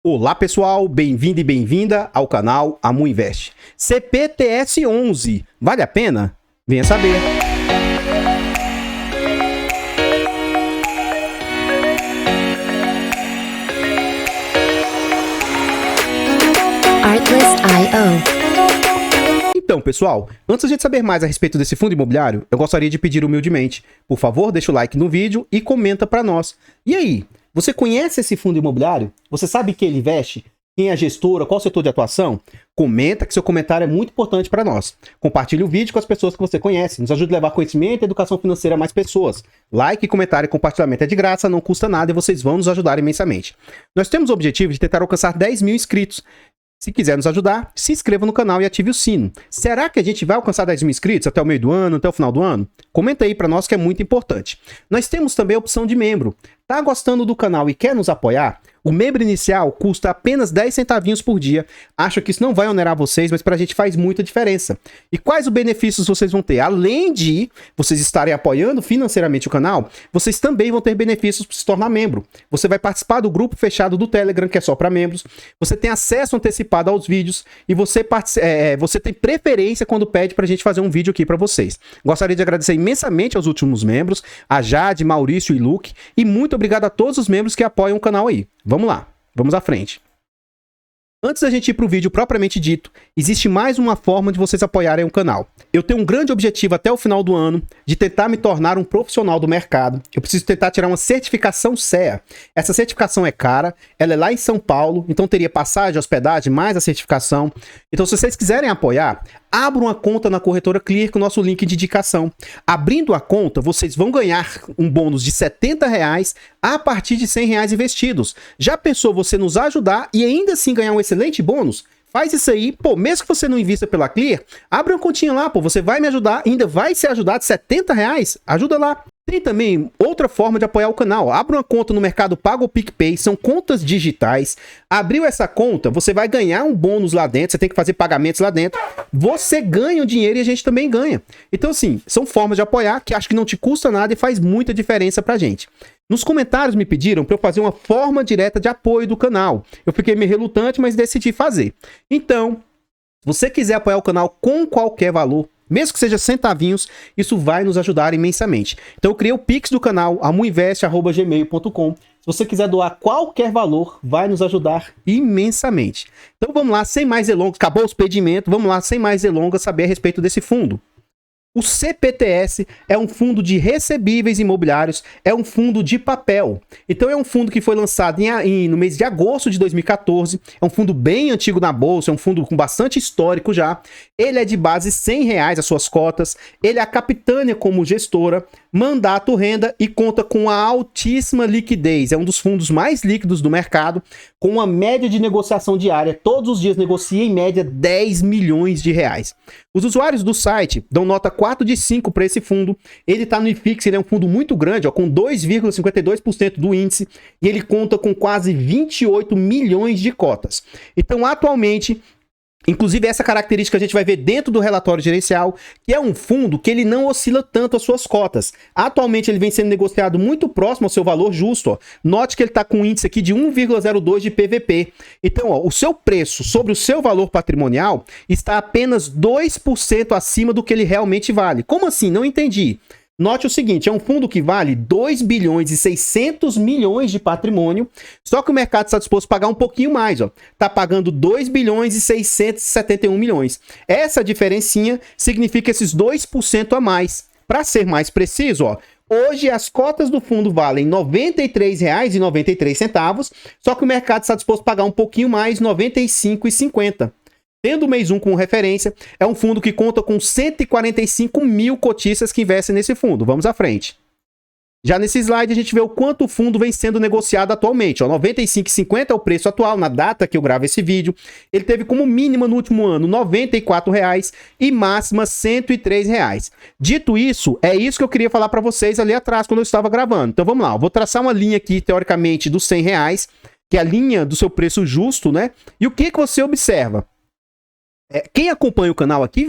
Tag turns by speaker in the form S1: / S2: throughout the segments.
S1: Olá pessoal, bem-vindo e bem-vinda ao canal Amu Invest. CPTS 11, vale a pena? Venha saber.
S2: Artlist.io.
S1: Então, pessoal, antes de saber mais a respeito desse fundo imobiliário, eu gostaria de pedir humildemente, por favor, deixa o like no vídeo e comenta para nós. E aí, você conhece esse fundo imobiliário? Você sabe que ele investe? Quem é a gestora? Qual o setor de atuação? Comenta, que seu comentário é muito importante para nós. Compartilhe o vídeo com as pessoas que você conhece. Nos ajude a levar conhecimento e educação financeira a mais pessoas. Like, comentário e compartilhamento é de graça, não custa nada e vocês vão nos ajudar imensamente. Nós temos o objetivo de tentar alcançar 10 mil inscritos. Se quiser nos ajudar, se inscreva no canal e ative o sino. Será que a gente vai alcançar 10 mil inscritos até o meio do ano, até o final do ano? Comenta aí para nós que é muito importante. Nós temos também a opção de membro. Tá gostando do canal e quer nos apoiar? O membro inicial custa apenas 10 centavinhos por dia. Acho que isso não vai onerar vocês, mas pra gente faz muita diferença. E quais os benefícios vocês vão ter? Além de vocês estarem apoiando financeiramente o canal, vocês também vão ter benefícios para se tornar membro. Você vai participar do grupo fechado do Telegram, que é só para membros. Você tem acesso antecipado aos vídeos e você tem preferência quando pede pra gente fazer um vídeo aqui para vocês. Gostaria de agradecer imensamente aos últimos membros, a Jade, Maurício e Luke, e muito obrigado a todos os membros que apoiam o canal aí. Vamos lá, vamos à frente. Antes da gente ir para o vídeo propriamente dito, existe mais uma forma de vocês apoiarem o canal. Eu tenho um grande objetivo até o final do ano de tentar me tornar um profissional do mercado. Eu preciso tentar tirar uma certificação CEA. Essa certificação é cara, ela é lá em São Paulo, então teria passagem, hospedagem, mais a certificação. Então se vocês quiserem apoiar, abra uma conta na corretora Clear com o nosso link de indicação. Abrindo a conta, vocês vão ganhar um bônus de R$70 a partir de R$100 investidos. Já pensou você nos ajudar e ainda assim ganhar um excelente bônus? Faz isso aí, pô, mesmo que você não invista pela Clear, abre uma continha lá, pô, você vai me ajudar, ainda vai ser ajudado R$70, ajuda lá. Tem também outra forma de apoiar o canal. Abra uma conta no Mercado Pago ou PicPay, são contas digitais. Abriu essa conta, você vai ganhar um bônus lá dentro, você tem que fazer pagamentos lá dentro. Você ganha o dinheiro e a gente também ganha. Então, assim, são formas de apoiar que acho que não te custa nada e faz muita diferença pra gente. Nos comentários me pediram para eu fazer uma forma direta de apoio do canal. Eu fiquei meio relutante, mas decidi fazer. Então, se você quiser apoiar o canal com qualquer valor, mesmo que seja centavinhos, isso vai nos ajudar imensamente. Então eu criei o Pix do canal, amuinvest@gmail.com. Se você quiser doar qualquer valor, vai nos ajudar imensamente. Então vamos lá, sem mais delongas, acabou os pedimentos, vamos lá, sem mais delongas, saber a respeito desse fundo. O CPTS é um fundo de recebíveis imobiliários, é um fundo de papel. Então é um fundo que foi lançado no mês de agosto de 2014, é um fundo bem antigo na bolsa, é um fundo com bastante histórico já. Ele é de base R$100 as suas cotas, ele é a Capitânia como gestora, mandato renda e conta com a altíssima liquidez. É um dos fundos mais líquidos do mercado, com uma média de negociação diária. Todos os dias negocia em média R$10 milhões. Os usuários do site dão nota 4 de 5 para esse fundo. Ele está no IFIX, ele é um fundo muito grande, ó, com 2,52% do índice, e ele conta com quase 28 milhões de cotas. Então, atualmente, inclusive essa característica a gente vai ver dentro do relatório gerencial, que é um fundo que ele não oscila tanto as suas cotas. Atualmente ele vem sendo negociado muito próximo ao seu valor justo. Ó. Note que ele está com um índice aqui de 1,02 de PVP. Então, ó, o seu preço sobre o seu valor patrimonial está apenas 2% acima do que ele realmente vale. Como assim? Não entendi. Note o seguinte, é um fundo que vale 2 bilhões e 600 milhões de patrimônio, só que o mercado está disposto a pagar um pouquinho mais, ó. Tá pagando 2 bilhões e 671 milhões. Essa diferencinha significa esses 2% a mais. Para ser mais preciso, ó, hoje as cotas do fundo valem R$ 93,93, só que o mercado está disposto a pagar um pouquinho mais, R$ 95,50. Tendo o mês 1 como referência, é um fundo que conta com 145 mil cotistas que investem nesse fundo. Vamos à frente. Já nesse slide a gente vê o quanto o fundo vem sendo negociado atualmente. R$ 95,50 é o preço atual, na data que eu gravo esse vídeo. Ele teve como mínima no último ano R$ 94,00 e máxima R$ 103,00. Dito isso, é isso que eu queria falar para vocês ali atrás quando eu estava gravando. Então vamos lá, eu vou traçar uma linha aqui, teoricamente, dos R$ 100,00, que é a linha do seu preço justo, né? E o que você observa? Quem acompanha o canal aqui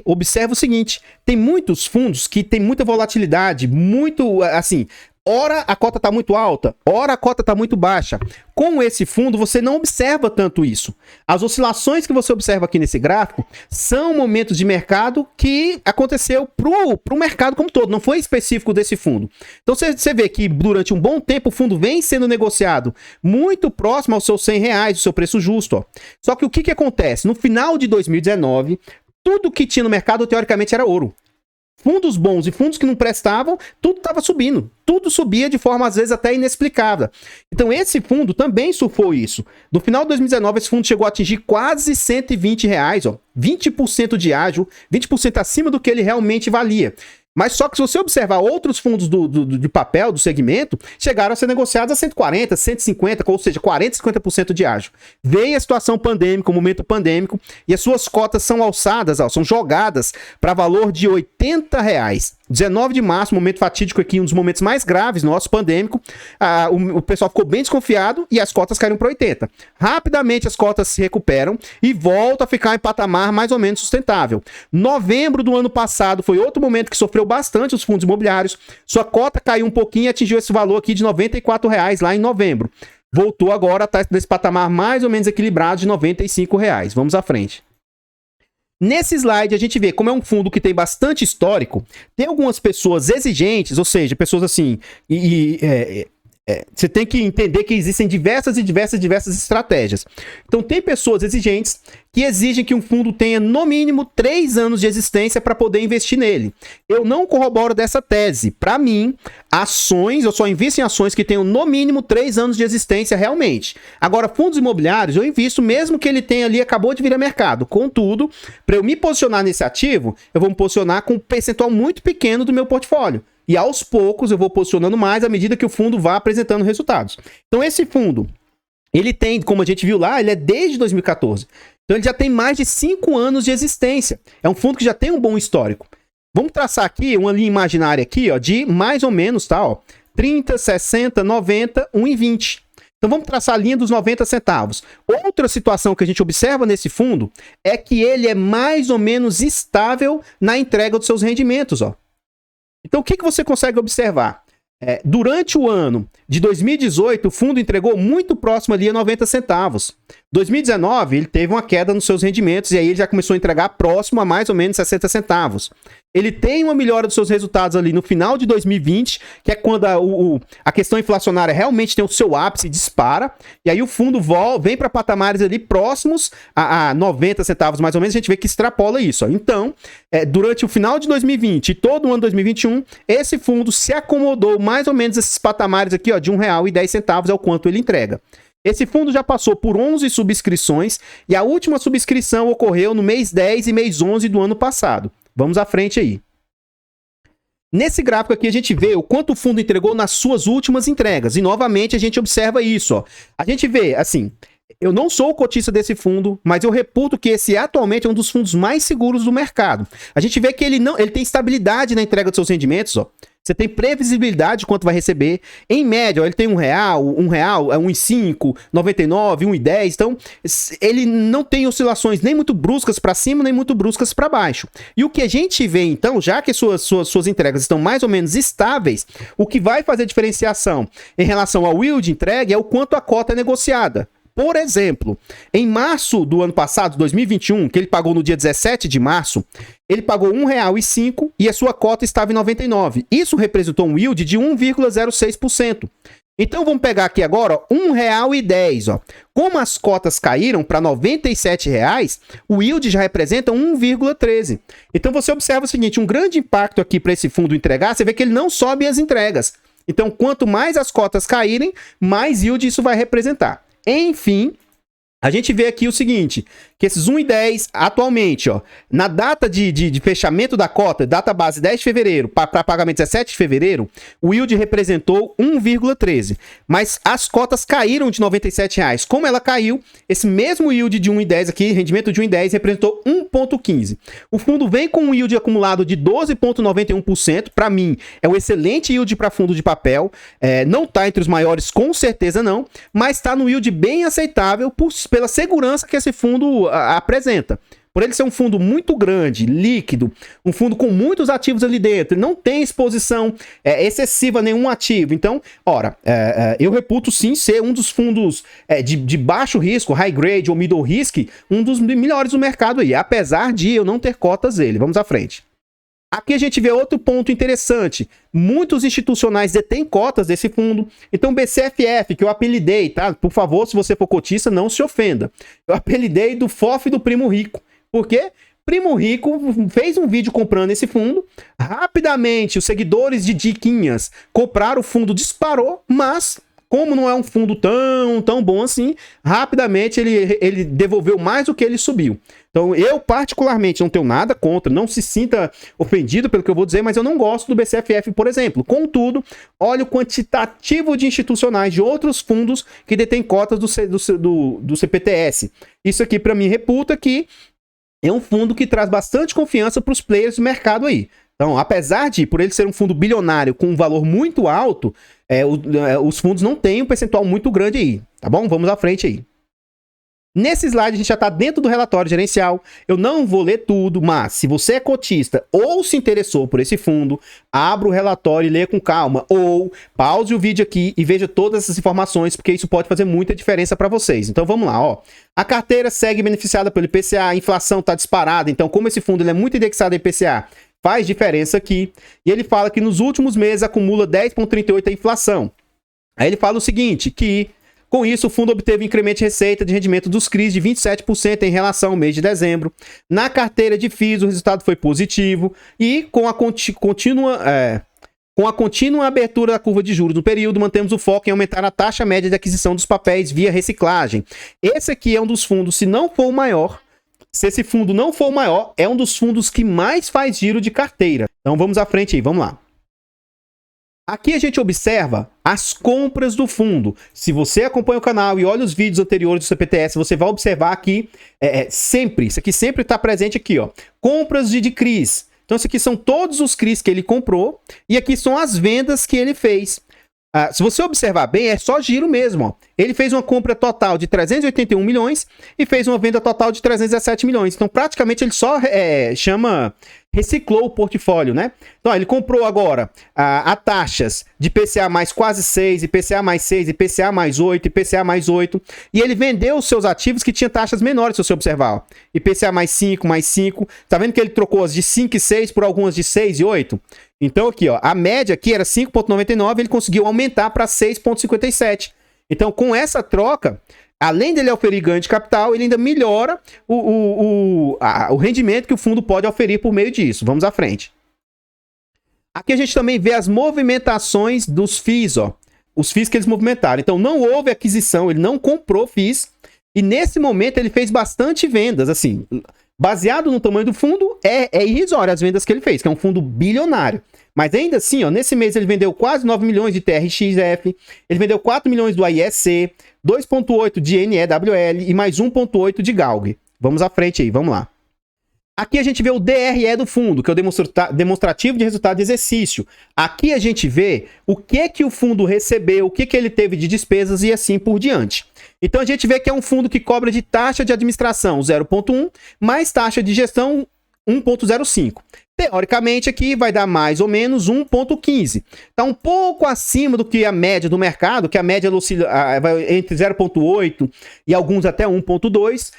S1: observa o seguinte, tem muitos fundos que tem muita volatilidade, muito, assim, Ora a cota está muito alta, ora a cota está muito baixa. Com esse fundo, você não observa tanto isso. As oscilações que você observa aqui nesse gráfico são momentos de mercado que aconteceu para o mercado como um todo, não foi específico desse fundo. Então você vê que durante um bom tempo o fundo vem sendo negociado muito próximo aos seus R$100, o seu preço justo. Ó. Só que o que acontece? No final de 2019, tudo que tinha no mercado teoricamente era ouro. Fundos bons e fundos que não prestavam, tudo estava subindo. Tudo subia de forma, às vezes, até inexplicável. Então, esse fundo também surfou isso. No final de 2019, esse fundo chegou a atingir quase R$120, ó, 20% de ágio, 20% acima do que ele realmente valia. Mas só que se você observar outros fundos de papel, do segmento, chegaram a ser negociados a 140, 150, ou seja, 40, 50% de ágio. Veio a situação pandêmica, o momento pandêmico, e as suas cotas são alçadas, ó, são jogadas para valor de R$80. 19 de março, momento fatídico aqui, um dos momentos mais graves nosso, pandêmico, o pessoal ficou bem desconfiado e as cotas caíram para 80. Rapidamente as cotas se recuperam e voltam a ficar em patamar mais ou menos sustentável. Novembro do ano passado foi outro momento que sofreu bastante os fundos imobiliários, sua cota caiu um pouquinho e atingiu esse valor aqui de R$94 lá em novembro. Voltou agora a estar nesse patamar mais ou menos equilibrado de R$95. Vamos à frente. Nesse slide, a gente vê como é um fundo que tem bastante histórico, tem algumas pessoas exigentes, ou seja, pessoas assim, você tem que entender que existem diversas estratégias. Então, tem pessoas exigentes que exigem que um fundo tenha, no mínimo, 3 anos de existência para poder investir nele. Eu não corroboro dessa tese. Para mim, ações, eu só invisto em ações que tenham, no mínimo, 3 anos de existência realmente. Agora, fundos imobiliários, eu invisto mesmo que ele tenha ali, acabou de vir a mercado. Contudo, para eu me posicionar nesse ativo, eu vou me posicionar com um percentual muito pequeno do meu portfólio. E aos poucos eu vou posicionando mais à medida que o fundo vá apresentando resultados. Então esse fundo, ele tem, como a gente viu lá, ele é desde 2014. Então ele já tem mais de 5 anos de existência. É um fundo que já tem um bom histórico. Vamos traçar aqui uma linha imaginária aqui, ó, de mais ou menos, tá, ó, 30, 60, 90, 1,20. Então vamos traçar a linha dos 90 centavos. Outra situação que a gente observa nesse fundo é que ele é mais ou menos estável na entrega dos seus rendimentos, ó. Então, o que você consegue observar? Durante o ano de 2018, o fundo entregou muito próximo ali a 90 centavos. 2019, ele teve uma queda nos seus rendimentos e aí ele já começou a entregar próximo a mais ou menos 60 centavos. Ele tem uma melhora dos seus resultados ali no final de 2020, que é quando a questão inflacionária realmente tem o seu ápice e dispara. E aí o fundo vem para patamares ali próximos a 90 centavos mais ou menos. A gente vê que extrapola isso. Ó. Então, durante o final de 2020 e todo o ano de 2021, esse fundo se acomodou mais ou menos esses patamares aqui, ó, de R$1,10 é o quanto ele entrega. Esse fundo já passou por 11 subscrições e a última subscrição ocorreu no mês 10 e mês 11 do ano passado. Vamos à frente aí. Nesse gráfico aqui a gente vê o quanto o fundo entregou nas suas últimas entregas. E novamente a gente observa isso. Ó. A gente vê, assim, eu não sou o cotista desse fundo, mas eu reputo que esse atualmente é um dos fundos mais seguros do mercado. A gente vê que ele tem estabilidade na entrega dos seus rendimentos, ó. Você tem previsibilidade de quanto vai receber. Em média, ó, ele tem R$1, R$1,05, 99, 1,10. Então, ele não tem oscilações nem muito bruscas para cima, nem muito bruscas para baixo. E o que a gente vê, então, já que suas entregas estão mais ou menos estáveis, o que vai fazer diferenciação em relação ao yield entregue é o quanto a cota é negociada. Por exemplo, em março do ano passado, 2021, que ele pagou no dia 17 de março, ele pagou R$1,05 e a sua cota estava em 99. Isso representou um yield de 1,06%. Então vamos pegar aqui agora R$1,10. Como as cotas caíram para R$97, o yield já representa 1,13. Então você observa o seguinte, um grande impacto aqui para esse fundo entregar, você vê que ele não sobe as entregas. Então quanto mais as cotas caírem, mais yield isso vai representar. Enfim, a gente vê aqui o seguinte, que esses 1,10 atualmente, ó, na data de fechamento da cota, data base 10 de fevereiro, para pagamento 17 de fevereiro, o yield representou 1,13. Mas as cotas caíram de R$97. Como ela caiu, esse mesmo yield de 1,10 aqui, rendimento de 1,10, representou 1,15. O fundo vem com um yield acumulado de 12,91%. Para mim, é um excelente yield para fundo de papel. Não está entre os maiores, com certeza não, mas está no yield bem aceitável pela segurança que esse fundo apresenta. por ele ser um fundo muito grande, líquido, um fundo com muitos ativos ali dentro, ele não tem exposição excessiva a nenhum ativo. Então, ora, eu reputo sim ser um dos fundos de baixo risco, high grade ou middle risk, um dos melhores do mercado aí, apesar de eu não ter cotas dele. Vamos à frente. Aqui a gente vê outro ponto interessante. Muitos institucionais detêm cotas desse fundo. Então, BCFF, que eu apelidei, tá? Por favor, se você for cotista, não se ofenda. Eu apelidei do FOF do Primo Rico. Por quê? Primo Rico fez um vídeo comprando esse fundo. Rapidamente, os seguidores de Diquinhas compraram, o fundo disparou, mas como não é um fundo tão bom assim, rapidamente ele devolveu mais do que ele subiu. Então, eu particularmente não tenho nada contra, não se sinta ofendido pelo que eu vou dizer, mas eu não gosto do BCFF, por exemplo. Contudo, olha o quantitativo de institucionais de outros fundos que detêm cotas do CPTS. Isso aqui, para mim, reputa que é um fundo que traz bastante confiança para os players do mercado aí. Então, apesar de, por ele ser um fundo bilionário com um valor muito alto, os fundos não têm um percentual muito grande aí, tá bom? Vamos à frente aí. Nesse slide a gente já está dentro do relatório gerencial. Eu não vou ler tudo, mas se você é cotista ou se interessou por esse fundo, abra o relatório e leia com calma. Ou pause o vídeo aqui e veja todas essas informações, porque isso pode fazer muita diferença para vocês. Então vamos lá, ó. A carteira segue beneficiada pelo IPCA, a inflação está disparada. Então, como esse fundo ele é muito indexado ao IPCA, faz diferença aqui. E ele fala que nos últimos meses acumula 10,38% a inflação. Aí ele fala o seguinte, que com isso o fundo obteve um incremento de receita de rendimento dos CRIs de 27% em relação ao mês de dezembro. Na carteira de FIIs o resultado foi positivo e com a contínua abertura da curva de juros no período, mantemos o foco em aumentar a taxa média de aquisição dos papéis via reciclagem. Esse aqui é um dos fundos, se não for o maior, se esse fundo não for o maior, é um dos fundos que mais faz giro de carteira. Então vamos à frente aí, vamos lá. Aqui a gente observa as compras do fundo. Se você acompanha o canal e olha os vídeos anteriores do CPTS, você vai observar aqui sempre, isso aqui sempre está presente aqui, ó. Compras de CRIs. Então isso aqui são todos os CRIs que ele comprou e aqui são as vendas que ele fez. Se você observar bem, é só giro mesmo, ó. Ele fez uma compra total de 381 milhões e fez uma venda total de 317 milhões. Então, praticamente, ele só reciclou o portfólio, né? Então, ó, ele comprou agora a taxas de IPCA mais quase 6, IPCA mais 6, IPCA mais 8, IPCA mais 8. E ele vendeu os seus ativos que tinham taxas menores, se você observar, ó. IPCA mais 5, mais 5. Tá vendo que ele trocou as de 5 e 6 por algumas de 6 e 8? Então aqui, ó, a média aqui era 5,99, ele conseguiu aumentar para 6,57. Então, com essa troca, além dele oferir ganho de capital, ele ainda melhora o rendimento que o fundo pode oferir por meio disso. Vamos à frente. Aqui a gente também vê as movimentações dos FIIs, ó. Os FIIs que eles movimentaram. Então, não houve aquisição, ele não comprou FIIs. E nesse momento ele fez bastante vendas, assim. Baseado no tamanho do fundo, é irrisório as vendas que ele fez, que é um fundo bilionário. Mas ainda assim, ó, nesse mês ele vendeu quase 9 milhões de TRXF, ele vendeu 4 milhões do AISC, 2,8 de NEWL e mais 1,8 de GALG. Vamos à frente aí, vamos lá. Aqui a gente vê o DRE do fundo, que é o demonstrativo de resultado de exercício. Aqui a gente vê o que o fundo recebeu, o que ele teve de despesas e assim por diante. Então a gente vê que é um fundo que cobra de taxa de administração 0,1 mais taxa de gestão 1,05. Teoricamente aqui vai dar mais ou menos 1,15. Está um pouco acima do que a média do mercado, que a média oscila entre 0,8 e alguns até 1,2,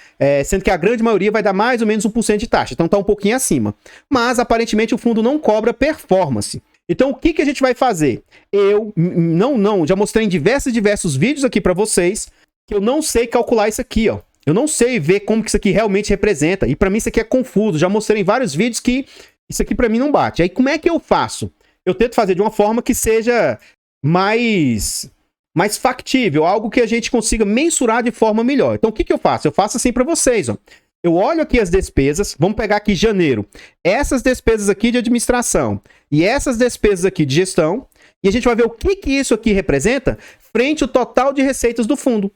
S1: sendo que a grande maioria vai dar mais ou menos 1% de taxa. Então está um pouquinho acima. Mas aparentemente o fundo não cobra performance. Então o que a gente vai fazer? Eu já mostrei em diversos vídeos aqui para vocês que eu não sei calcular isso aqui, ó. Eu não sei ver como que isso aqui realmente representa. E para mim isso aqui é confuso. Já mostrei em vários vídeos que isso aqui para mim não bate. Aí como é que eu faço? Eu tento fazer de uma forma que seja mais factível, algo que a gente consiga mensurar de forma melhor. Então o que eu faço? Eu faço assim para vocês, ó. Eu olho aqui as despesas, vamos pegar aqui janeiro. Essas despesas aqui de administração e essas despesas aqui de gestão. E a gente vai ver o que isso aqui representa frente ao total de receitas do fundo.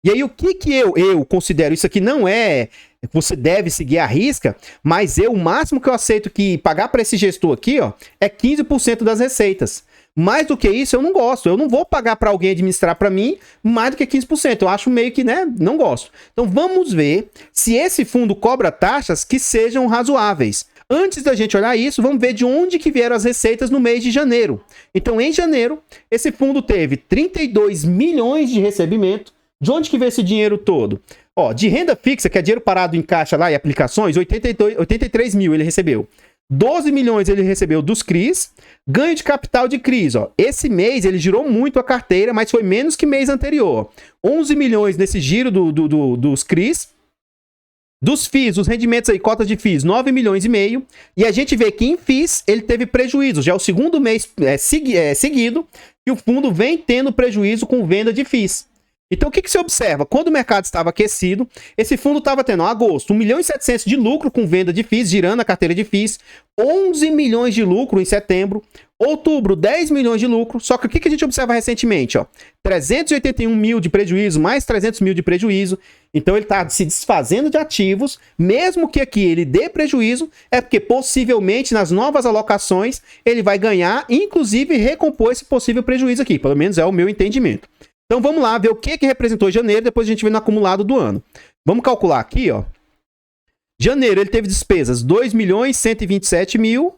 S1: E aí, o que eu considero? Isso aqui não é... Você deve seguir a risca, mas o máximo que eu aceito que pagar para esse gestor aqui, ó, é 15% das receitas. Mais do que isso, eu não gosto. Eu não vou pagar para alguém administrar para mim mais do que 15%. Eu acho meio que, né, não gosto. Então vamos ver se esse fundo cobra taxas que sejam razoáveis. Antes da gente olhar isso, vamos ver de onde que vieram as receitas no mês de janeiro. Então, em janeiro, esse fundo teve 32 milhões de recebimento. De onde que veio esse dinheiro todo? Ó, de renda fixa, que é dinheiro parado em caixa lá e aplicações, 83 mil ele recebeu. 12 milhões ele recebeu dos CRIs, ganho de capital de CRIs, ó. Esse mês ele girou muito a carteira, mas foi menos que mês anterior. 11 milhões nesse giro dos CRIs. Dos FIIs, os rendimentos aí, cotas de FIIs, 9 milhões e meio. E a gente vê que em FIIs ele teve prejuízo. Já é o segundo mês seguido que o fundo vem tendo prejuízo com venda de FIIs. Então, o que você observa? Quando o mercado estava aquecido, esse fundo estava tendo, em agosto, 1 milhão e 700 de lucro com venda de FIIs, girando a carteira de FIIs, 11 milhões de lucro em setembro, outubro, 10 milhões de lucro. Só que o que a gente observa recentemente? Ó, 381 mil de prejuízo, mais 300 mil de prejuízo. Então, ele está se desfazendo de ativos, mesmo que aqui ele dê prejuízo, é porque possivelmente nas novas alocações ele vai ganhar, inclusive recompor esse possível prejuízo aqui. Pelo menos é o meu entendimento. Então vamos lá ver o que representou janeiro, depois a gente vê no acumulado do ano. Vamos calcular aqui, ó. Janeiro ele teve despesas 2 milhões 127 mil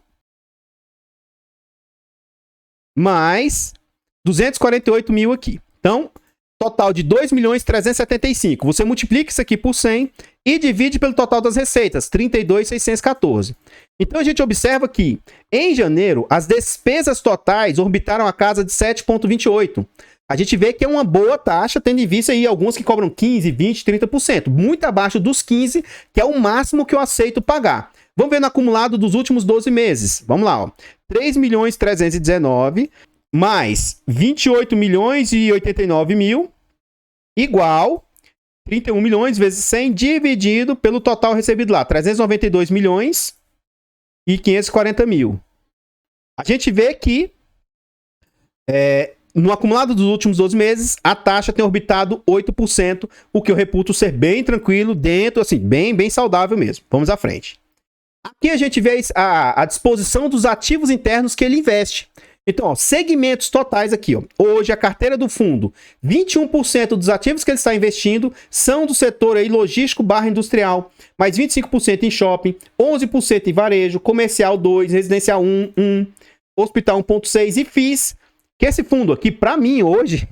S1: mais 248 mil aqui. Então, total de 2 milhões 375. Você multiplica isso aqui por 100 e divide pelo total das receitas, 32.614. Então a gente observa que em janeiro as despesas totais orbitaram a casa de 7,28. A gente vê que é uma boa taxa, tendo em vista aí alguns que cobram 15, 20, 30%. Muito abaixo dos 15, que é o máximo que eu aceito pagar. Vamos ver no acumulado dos últimos 12 meses. Vamos lá, ó. 3 milhões 319 mais 28 milhões e 89 mil igual 31 milhões vezes 100 dividido pelo total recebido lá. 392 milhões e 540 mil. A gente vê que no acumulado dos últimos 12 meses, a taxa tem orbitado 8%, o que eu reputo ser bem tranquilo, dentro, assim, bem saudável mesmo. Vamos à frente. Aqui a gente vê a disposição dos ativos internos que ele investe. Então, ó, segmentos totais aqui, ó. Hoje, a carteira do fundo, 21% dos ativos que ele está investindo são do setor aí logístico/industrial, mais 25% em shopping, 11% em varejo, comercial 2%, residencial 1%, hospital 1,6% e FIIs. Que esse fundo aqui, para mim, hoje,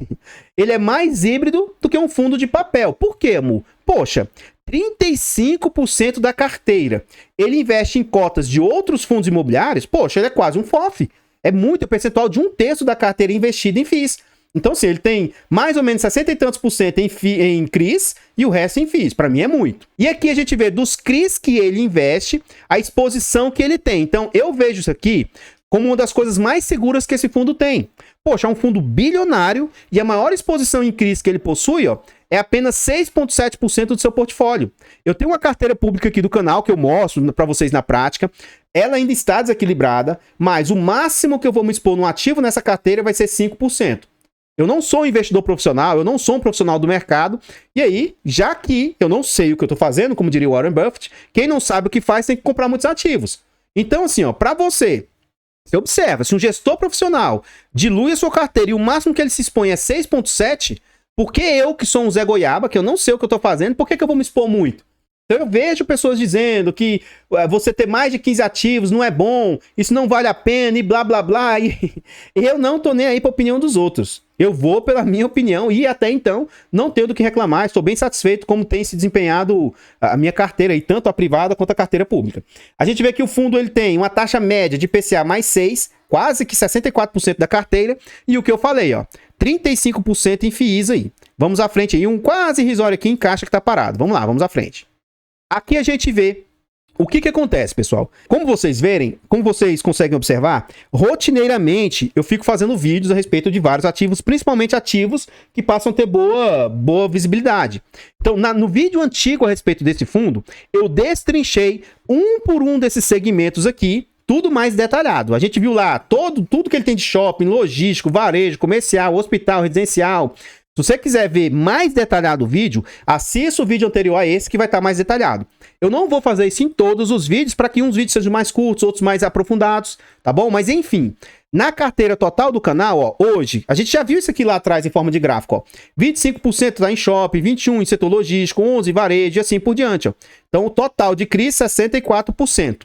S1: ele é mais híbrido do que um fundo de papel. Por quê, amor? Poxa, 35% da carteira, ele investe em cotas de outros fundos imobiliários. Poxa, ele é quase um FOF. É muito, é percentual de 1/3 da carteira investida em FIIs. Então, assim, ele tem mais ou menos 60 e tantos por cento em CRIs e o resto em FIIs. Para mim é muito. E aqui a gente vê dos CRIs que ele investe, a exposição que ele tem. Então, eu vejo isso aqui como uma das coisas mais seguras que esse fundo tem. Poxa, é um fundo bilionário e a maior exposição em CRIs que ele possui, ó, é apenas 6,7% do seu portfólio. Eu tenho uma carteira pública aqui do canal que eu mostro para vocês na prática. Ela ainda está desequilibrada, mas o máximo que eu vou me expor no ativo nessa carteira vai ser 5%. Eu não sou um investidor profissional, eu não sou um profissional do mercado. E aí, já que eu não sei o que eu estou fazendo, como diria o Warren Buffett, quem não sabe o que faz tem que comprar muitos ativos. Então, assim, ó, para você observa, se um gestor profissional dilui a sua carteira e o máximo que ele se expõe é 6,7%, por que eu, que sou um Zé Goiaba, que eu não sei o que eu tô fazendo, por que eu vou me expor muito? Então eu vejo pessoas dizendo que você ter mais de 15 ativos não é bom, isso não vale a pena e blá blá blá. E eu não tô nem aí pra opinião dos outros. Eu vou pela minha opinião e até então não tenho do que reclamar. Estou bem satisfeito como tem se desempenhado a minha carteira, aí, tanto a privada quanto a carteira pública. A gente vê que o fundo ele tem uma taxa média de IPCA mais 6, quase que 64% da carteira. E o que eu falei, ó, 35% em FIIs aí. Vamos à frente aí, um quase irrisório aqui em caixa que tá parado. Vamos lá, vamos à frente. Aqui a gente vê o que acontece, pessoal. Como vocês verem, como vocês conseguem observar, rotineiramente eu fico fazendo vídeos a respeito de vários ativos, principalmente ativos que passam a ter boa visibilidade. Então, no vídeo antigo a respeito desse fundo, eu destrinchei um por um desses segmentos aqui, tudo mais detalhado. A gente viu lá tudo que ele tem de shopping, logístico, varejo, comercial, hospital, residencial. Se você quiser ver mais detalhado o vídeo, assista o vídeo anterior a esse que vai estar mais detalhado. Eu não vou fazer isso em todos os vídeos, para que uns vídeos sejam mais curtos, outros mais aprofundados, tá bom? Mas enfim, Na carteira total do canal, ó, hoje, a gente já viu isso aqui lá atrás em forma de gráfico, ó. 25% tá em shopping, 21% em setor logístico, 11% em varejo e assim por diante, ó. Então, o total de CRIs, 64%.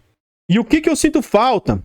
S1: E o que eu sinto falta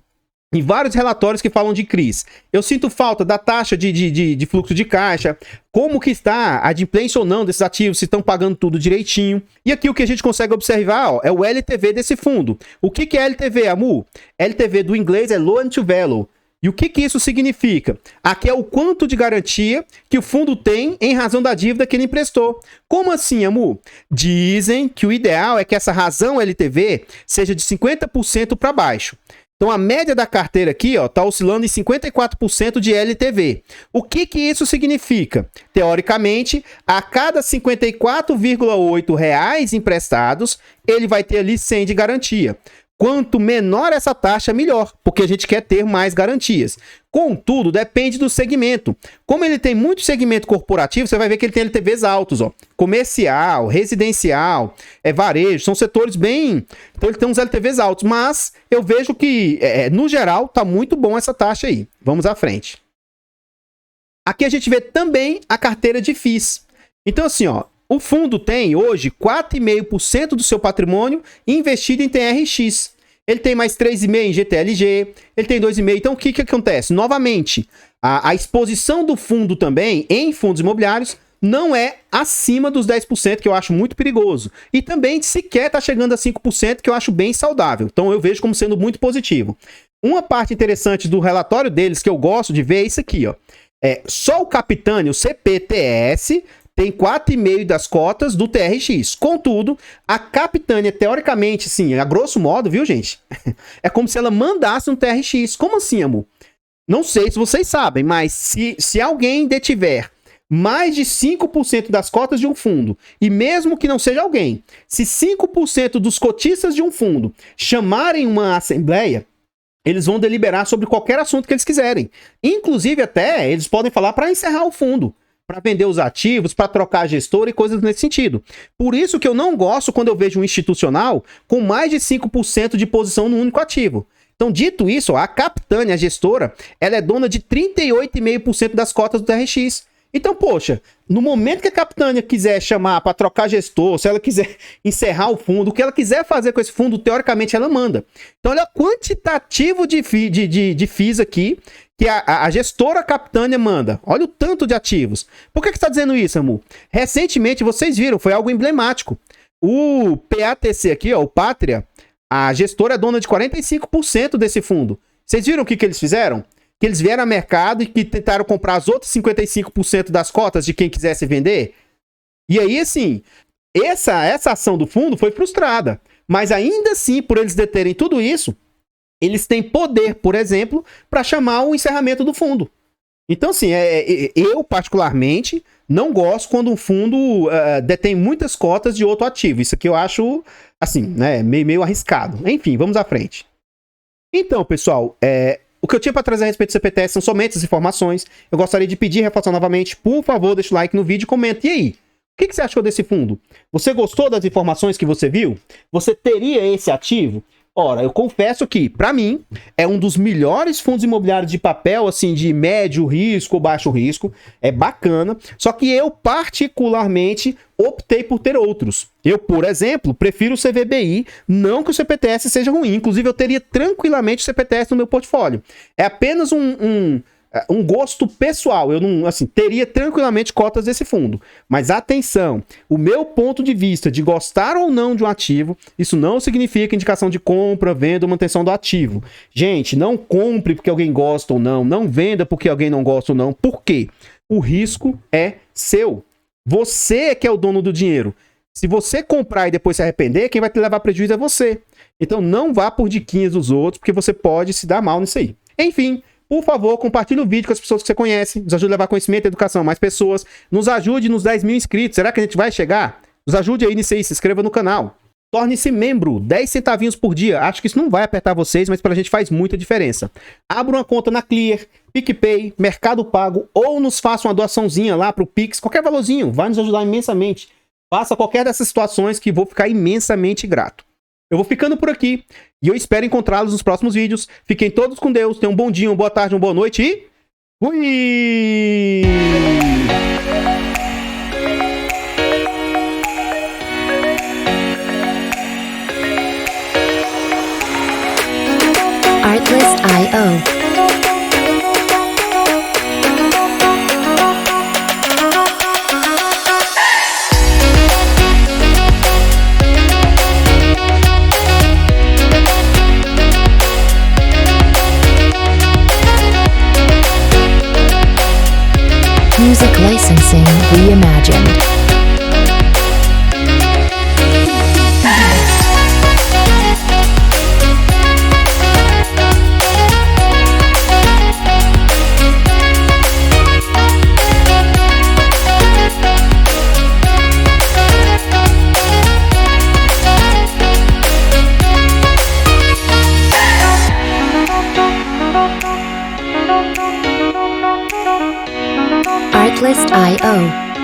S1: em vários relatórios que falam de CRIs? Eu sinto falta da taxa de fluxo de caixa, como que está a adimplência ou não desses ativos, se estão pagando tudo direitinho. E aqui o que a gente consegue observar, ó, é o LTV desse fundo. O que é LTV, Amu? LTV do inglês é Loan to Value. E o que isso significa? Aqui é o quanto de garantia que o fundo tem em razão da dívida que ele emprestou. Como assim, Amu? Dizem que o ideal é que essa razão LTV seja de 50% para baixo. Então, a média da carteira aqui está oscilando em 54% de LTV. O que isso significa? Teoricamente, a cada R$ 54,8 emprestados, ele vai ter ali 100 de garantia. Quanto menor essa taxa, melhor, porque a gente quer ter mais garantias. Contudo, depende do segmento. Como ele tem muito segmento corporativo, você vai ver que ele tem LTVs altos, ó. Comercial, residencial, varejo, são setores bem... Então ele tem uns LTVs altos, mas eu vejo que, no geral, tá muito bom essa taxa aí. Vamos à frente. Aqui a gente vê também a carteira de FIIs. Então assim, ó, o fundo tem hoje 4,5% do seu patrimônio investido em TRX. Ele tem mais 3,5% em GTLG, ele tem 2,5%. Então o que acontece? Novamente, a exposição do fundo também em fundos imobiliários não é acima dos 10%, que eu acho muito perigoso. E também sequer está chegando a 5%, que eu acho bem saudável. Então eu vejo como sendo muito positivo. Uma parte interessante do relatório deles que eu gosto de ver é isso aqui, ó. Só o Capitânia, o CPTS, tem 4,5% das cotas do TRX. Contudo, a Capitânia, teoricamente, sim, a grosso modo, viu, gente? É como se ela mandasse um TRX. Como assim, amor? Não sei se vocês sabem, mas se alguém detiver mais de 5% das cotas de um fundo, e mesmo que não seja alguém, se 5% dos cotistas de um fundo chamarem uma assembleia, eles vão deliberar sobre qualquer assunto que eles quiserem. Inclusive, até, eles podem falar para encerrar o fundo, para vender os ativos, para trocar a gestora e coisas nesse sentido. Por isso que eu não gosto quando eu vejo um institucional com mais de 5% de posição no único ativo. Então, dito isso, a Capitânia, a gestora, ela é dona de 38,5% das cotas do TRX. Então, poxa, no momento que a Capitânia quiser chamar para trocar gestor, se ela quiser encerrar o fundo, o que ela quiser fazer com esse fundo, teoricamente ela manda. Então, olha o quantitativo de FIIs aqui que a gestora Capitânia manda. Olha o tanto de ativos. Por que está dizendo isso, amor? Recentemente, vocês viram, foi algo emblemático. O PATC aqui, ó, o Pátria, a gestora é dona de 45% desse fundo. Vocês viram o que eles fizeram? Que eles vieram ao mercado e que tentaram comprar as outras 55% das cotas de quem quisesse vender. E aí, assim, essa ação do fundo foi frustrada. Mas ainda assim, por eles deterem tudo isso, eles têm poder, por exemplo, para chamar o encerramento do fundo. Então, assim, eu particularmente não gosto quando um fundo detém muitas cotas de outro ativo. Isso aqui eu acho, assim, né, meio arriscado. Enfim, vamos à frente. Então, pessoal, o que eu tinha para trazer a respeito do CPTS são somente as informações. Eu gostaria de pedir, reforçar novamente, por favor, deixa o like no vídeo e comenta. E aí? O que você achou desse fundo? Você gostou das informações que você viu? Você teria esse ativo? Ora, eu confesso que, para mim, é um dos melhores fundos imobiliários de papel, assim, de médio risco ou baixo risco. É bacana. Só que eu, particularmente, optei por ter outros. Eu, por exemplo, prefiro o CVBI, não que o CPTS seja ruim. Inclusive, eu teria tranquilamente o CPTS no meu portfólio. É apenas um gosto pessoal. Eu não, assim, teria tranquilamente cotas desse fundo. Mas atenção, o meu ponto de vista de gostar ou não de um ativo, isso não significa indicação de compra, venda ou manutenção do ativo. Gente, não compre porque alguém gosta ou não, não venda porque alguém não gosta ou não. Por quê? O risco é seu. Você é que é o dono do dinheiro. Se você comprar e depois se arrepender, quem vai te levar prejuízo é você. Então não vá por diquinhas dos outros, porque você pode se dar mal nisso aí. Enfim, por favor, compartilhe o vídeo com as pessoas que você conhece. Nos ajude a levar conhecimento e educação a mais pessoas. Nos ajude nos 10 mil inscritos. Será que a gente vai chegar? Nos ajude aí nisso aí. Se inscreva no canal. Torne-se membro. 10 centavinhos por dia. Acho que isso não vai apertar vocês, mas pra gente faz muita diferença. Abra uma conta na Clear, PicPay, Mercado Pago ou nos faça uma doaçãozinha lá pro Pix. Qualquer valorzinho. Vai nos ajudar imensamente. Faça qualquer dessas situações que vou ficar imensamente grato. Eu vou ficando por aqui e eu espero encontrá-los nos próximos vídeos. Fiquem todos com Deus, tenham um bom dia, uma boa tarde, uma boa noite e fui!
S2: Artlist.io. Music licensing reimagined. Artlist.io.